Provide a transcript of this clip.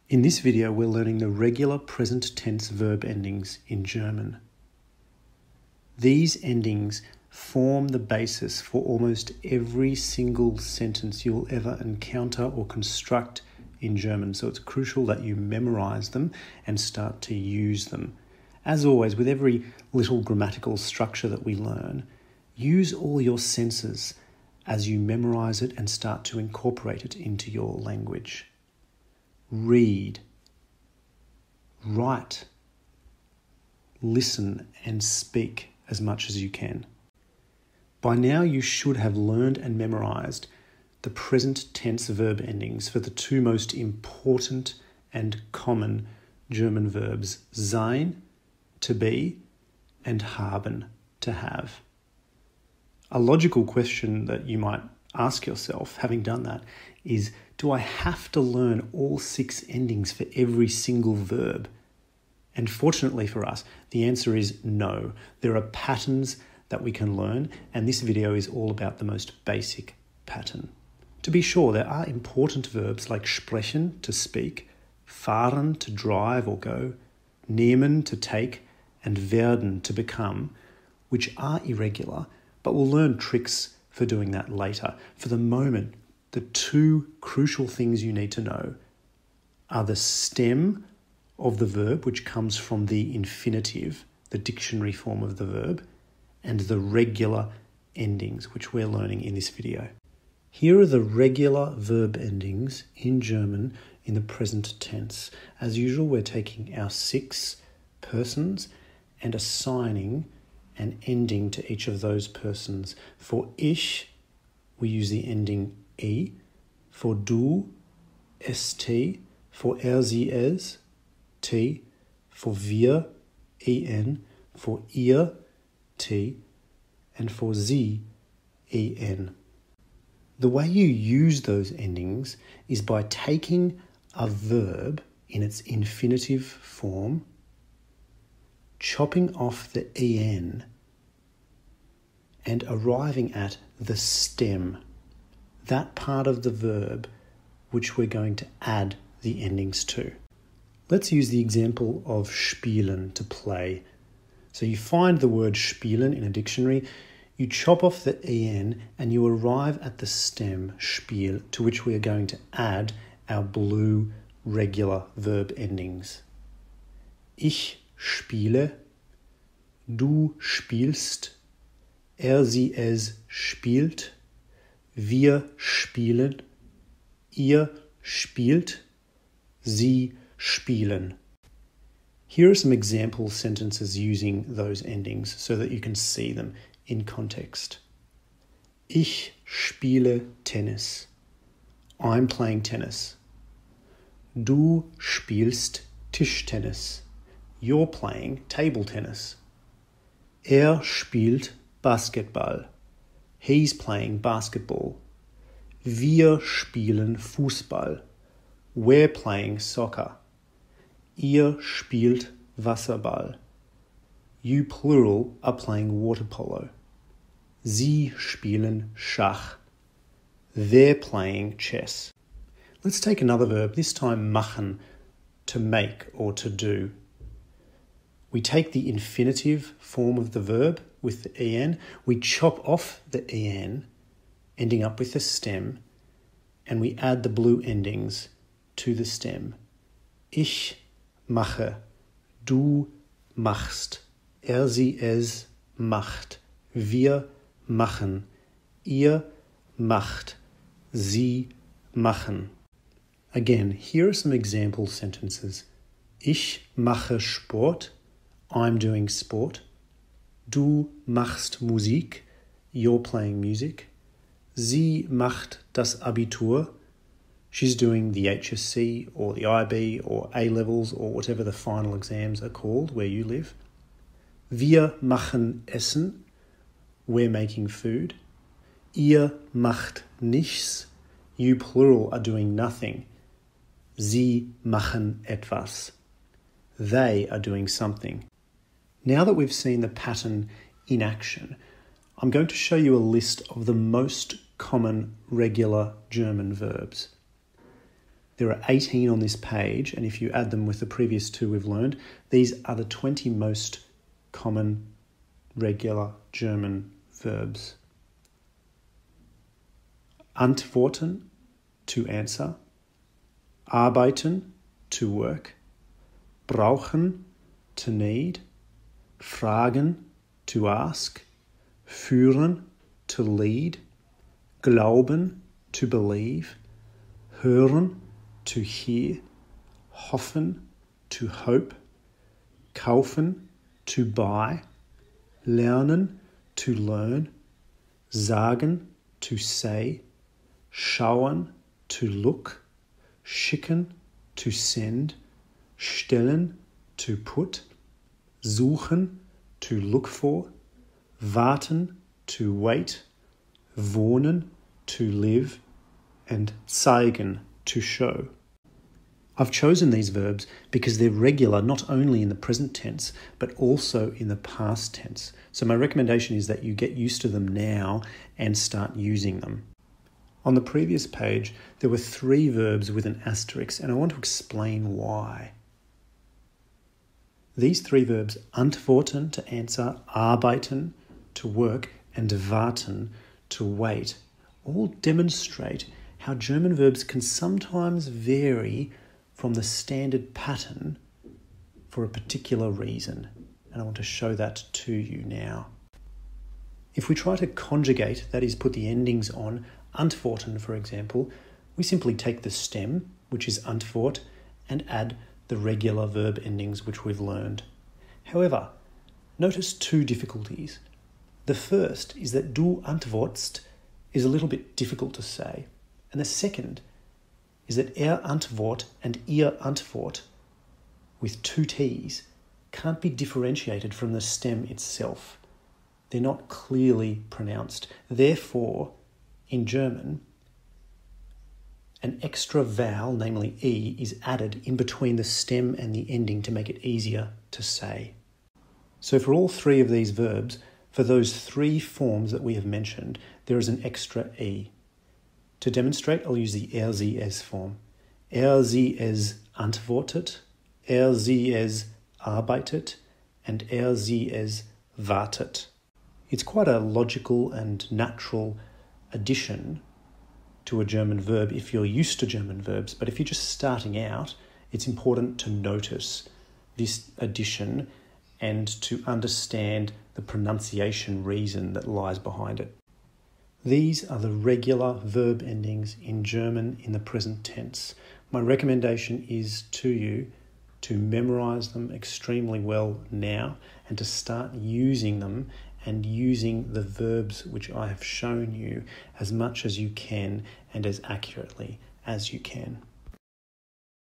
In this video, we're learning the regular present tense verb endings in German. These endings form the basis for almost every single sentence you'll ever encounter or construct in German, so it's crucial that you memorize them and start to use them. As always, with every little grammatical structure that we learn, use all your senses as you memorize it and start to incorporate it into your language. Read, write, listen and speak as much as you can. By now you should have learned and memorized the present tense verb endings for the two most important and common German verbs, sein, to be, and haben, to have. A logical question that you might ask yourself, having done that, is, do I have to learn all 6 endings for every single verb? And fortunately for us, the answer is no. There are patterns that we can learn, and this video is all about the most basic pattern. To be sure, there are important verbs like sprechen, to speak, fahren, to drive or go, nehmen, to take, and werden, to become, which are irregular, but we'll learn tricks for doing that later. For the moment, the 2 crucial things you need to know are the stem of the verb, which comes from the infinitive, the dictionary form of the verb, and the regular endings, which we're learning in this video. Here are the regular verb endings in German in the present tense. As usual, we're taking our 6 persons and assigning an ending to each of those persons. For ich, we use the ending E. For du, st. For er, sie, es, t. For wir, en. For ihr, t. And for sie, en. The way you use those endings is by taking a verb in its infinitive form, chopping off the en, and arriving at the stem, that part of the verb which we're going to add the endings to. Let's use the example of spielen, to play. So you find the word spielen in a dictionary, you chop off the en, and you arrive at the stem, spiel, to which we are going to add our blue regular verb endings. Ich spiele, du spielst, er, sie, es spielt, wir spielen, ihr spielt, sie spielen. Here are some example sentences using those endings so that you can see them in context. Ich spiele Tennis. I'm playing tennis. Du spielst Tischtennis. You're playing table tennis. Er spielt Basketball. He's playing basketball. Wir spielen Fußball. We're playing soccer. Ihr spielt Wasserball. You plural are playing water polo. Sie spielen Schach. They're playing chess. Let's take another verb, this time machen, to make or to do. We take the infinitive form of the verb with the en, we chop off the en, ending up with the stem, and we add the blue endings to the stem. Ich mache, du machst, er, sie, es macht, wir machen, ihr macht, sie machen. Again, here are some example sentences. Ich mache Sport, I'm doing sport. Du machst Musik, you're playing music. Sie macht das Abitur, she's doing the HSC or the IB or A-levels or whatever the final exams are called where you live. Wir machen Essen, we're making food. Ihr macht nichts, you plural are doing nothing. Sie machen etwas, they are doing something. Now that we've seen the pattern in action, I'm going to show you a list of the most common regular German verbs. There are 18 on this page, and if you add them with the previous 2 we've learned, these are the 20 most common regular German verbs. Antworten, to answer. Arbeiten, to work. Brauchen, to need. Fragen, to ask. Führen, to lead. Glauben, to believe. Hören, to hear. Hoffen, to hope. Kaufen, to buy. Lernen, to learn. Sagen, to say. Schauen, to look. Schicken, to send. Stellen, to put. Suchen, to look for. Warten, to wait. Wohnen, to live. And zeigen, to show. I've chosen these verbs because they're regular not only in the present tense, but also in the past tense. So my recommendation is that you get used to them now and start using them. On the previous page, there were 3 verbs with an asterisk, and I want to explain why. These 3 verbs, antworten, to answer, arbeiten, to work, and warten, to wait, all demonstrate how German verbs can sometimes vary from the standard pattern for a particular reason. And I want to show that to you now. If we try to conjugate, that is put the endings on, antworten for example, we simply take the stem, which is antwort, and add the regular verb endings which we've learned. However, notice 2 difficulties. The first is that du antwortst is a little bit difficult to say. And the second is that antwort and ihr Antwort, with 2 T's, can't be differentiated from the stem itself. They're not clearly pronounced. Therefore, in German, an extra vowel, namely E, is added in between the stem and the ending to make it easier to say. So for all 3 of these verbs, for those 3 forms that we have mentioned, there is an extra E. To demonstrate, I'll use the sie es form. Sie es antwortet, sie es arbeitet, and sie es wartet. It's quite a logical and natural addition to a German verb if you're used to German verbs, but if you're just starting out, it's important to notice this addition and to understand the pronunciation reason that lies behind it. These are the regular verb endings in German in the present tense. My recommendation is to you to memorize them extremely well now and to start using them and using the verbs which I have shown you as much as you can and as accurately as you can.